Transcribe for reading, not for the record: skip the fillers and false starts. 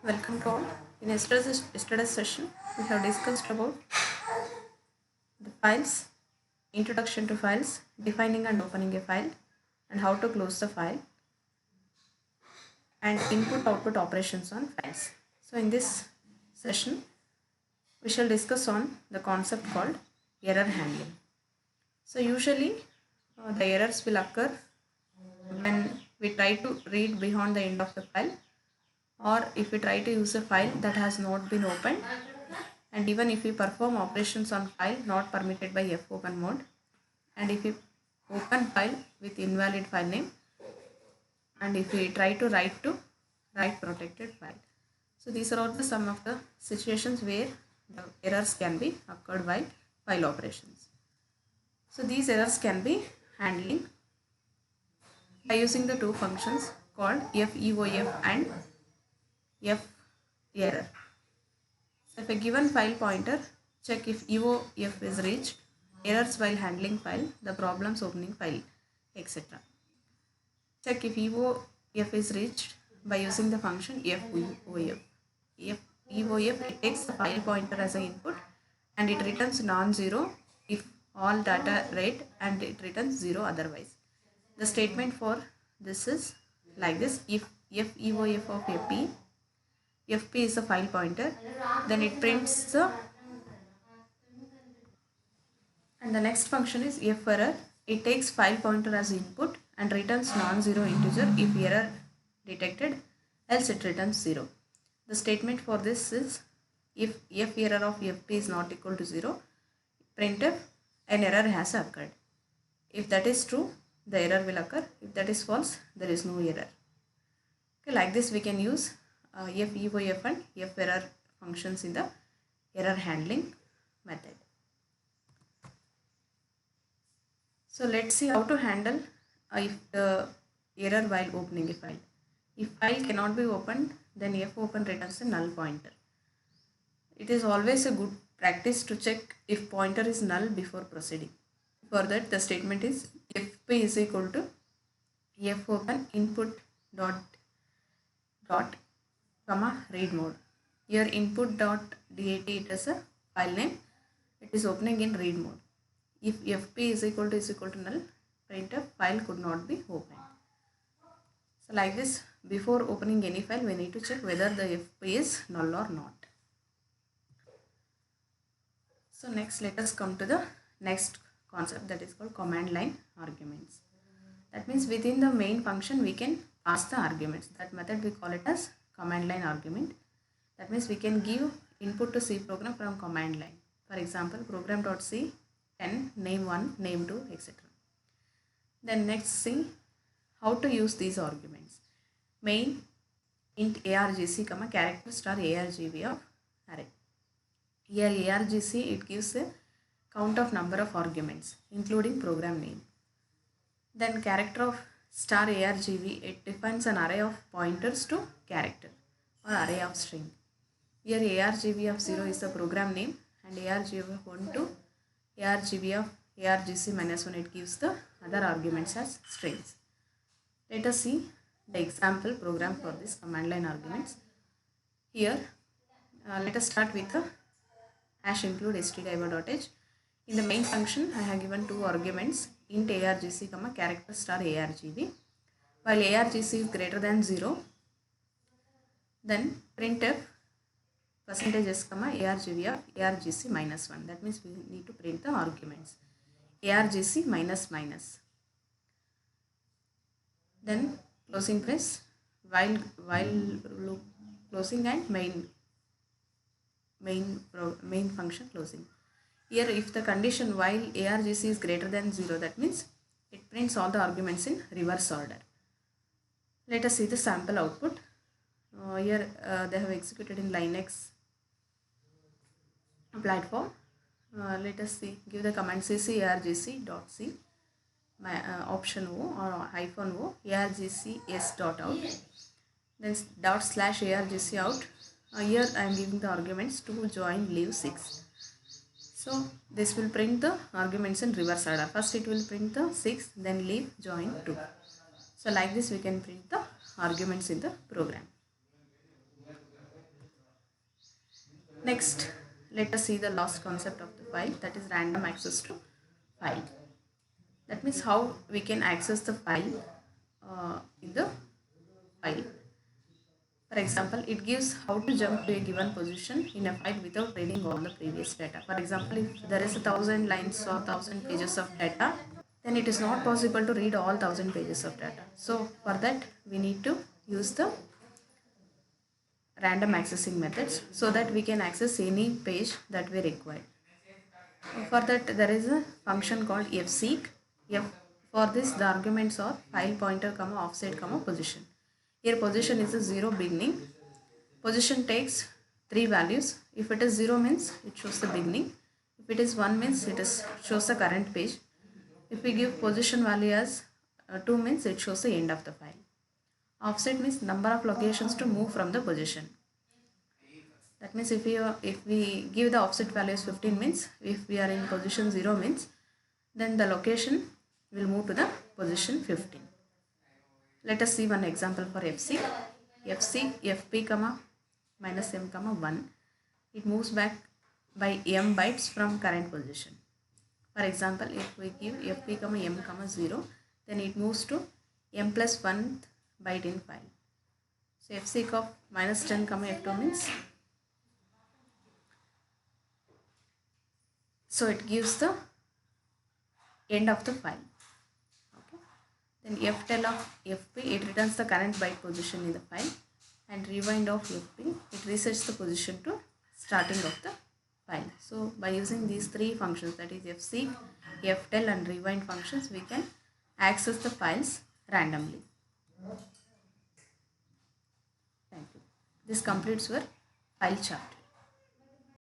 Welcome to all. In yesterday's session, we have discussed about the files, introduction to files, defining and opening a file, and how to close the file, and input-output operations on files. So in this session, we shall discuss on the concept called error handling. So usually, the errors will occur when we try to read beyond the end of the file, or if we try to use a file that has not been opened, and even if we perform operations on file not permitted by fopen mode, and if we open file with invalid file name, and if we try to write protected file. So these are all the some of the situations where the errors can be occurred while file operations. So these errors can be handling by using the two functions called feof and ferror. So if a given file pointer, check if EOF is reached, errors while handling file, the problems opening file, etc. Check if EOF is reached by using the function FEOF. If EOF, it takes the file pointer as an input and it returns non-zero if all data read, and it returns 0 otherwise. The statement for this is like this: if FEOF of FP is a file pointer, then it prints the, and the next function is ferror. It takes file pointer as input and returns non-zero integer if error detected, else it returns 0. The statement for this is if ferror of fp is not equal to 0, printf, an error has occurred. If that is true, the error will occur. If that is false, there is no error. Okay, like this we can use feof and ferror functions in the error handling method. So let's see how to handle if the error while opening a file. If file cannot be opened, then fopen returns a null pointer. It is always a good practice to check if pointer is null before proceeding. For that, the statement is fp is equal to fopen input dot comma read mode. Here input dot dat, it is a file name. It is opening in read mode. If fp is equal to null, printf file could not be opened. So like this, before opening any file, we need to check whether the fp is null or not. So next, let us come to the next concept, that is called command line arguments. That means within the main function we can pass the arguments. That method we call it as command line argument. That means we can give input to C program from command line. For example, program.c 10, name 1, name 2, etc. Then next, see how to use these arguments. Main int argc, character star argv of array. Here argc, it gives a count of number of arguments including program name. Then character of star argv, it defines an array of pointers to character or array of string. Here argv of 0 is the program name, and argv of 1 to argv of argc minus 1, it gives the other arguments as strings. Let us see the example program for this command line arguments. Here let us start with the hash include stdio.h. In the main function, I have given two arguments, int argc, character star argv. While argc is greater than 0, then printf percentage s, argv of argc minus 1. That means we need to print the arguments argc minus minus. Then closing brace, while loop closing, and main function closing. Here if the condition while argc is greater than 0, that means it prints all the arguments in reverse order. Let us see the sample output. Here they have executed in Linux platform. Let us see, give the command cc argc.c option o or hyphen o argc s.out, then dot slash argc out. Here I am giving the arguments to join leave 6. So this will print the arguments in reverse order. First it will print the 6, then leave, join 2. So like this we can print the arguments in the program. Next, let us see the last concept of the file, that is random access to file. That means how we can access the file in the file. For example, it gives how to jump to a given position in a file without reading all the previous data. For example, if there is 1,000 lines or 1,000 pages of data, then it is not possible to read all 1,000 pages of data. So for that, we need to use the random accessing methods so that we can access any page that we require. For that, there is a function called fseek. For this, the arguments are file pointer, comma, offset, comma, position. Here position is a 0 beginning. Position takes 3 values. If it is 0 means it shows the beginning. If it is 1 means it shows the current page. If we give position value as 2 means it shows the end of the file. Offset means number of locations to move from the position. That means if we give the offset value as 15 means if we are in position 0 means then the location will move to the position 15. Let us see one example for fseek. Fseek fp comma minus m comma 1. It moves back by m bytes from current position. For example, if we give fp comma m comma 0, then it moves to m plus 1 byte in file. So fseek of minus 10 comma f2 means, so it gives the end of the file. Okay. Then ftell of fp, it returns the current byte position in the file, and rewind of fp, it resets the position to starting of the file. So by using these three functions, that is fseek, ftell and rewind functions, we can access the files randomly. Thank you. This completes your file chart.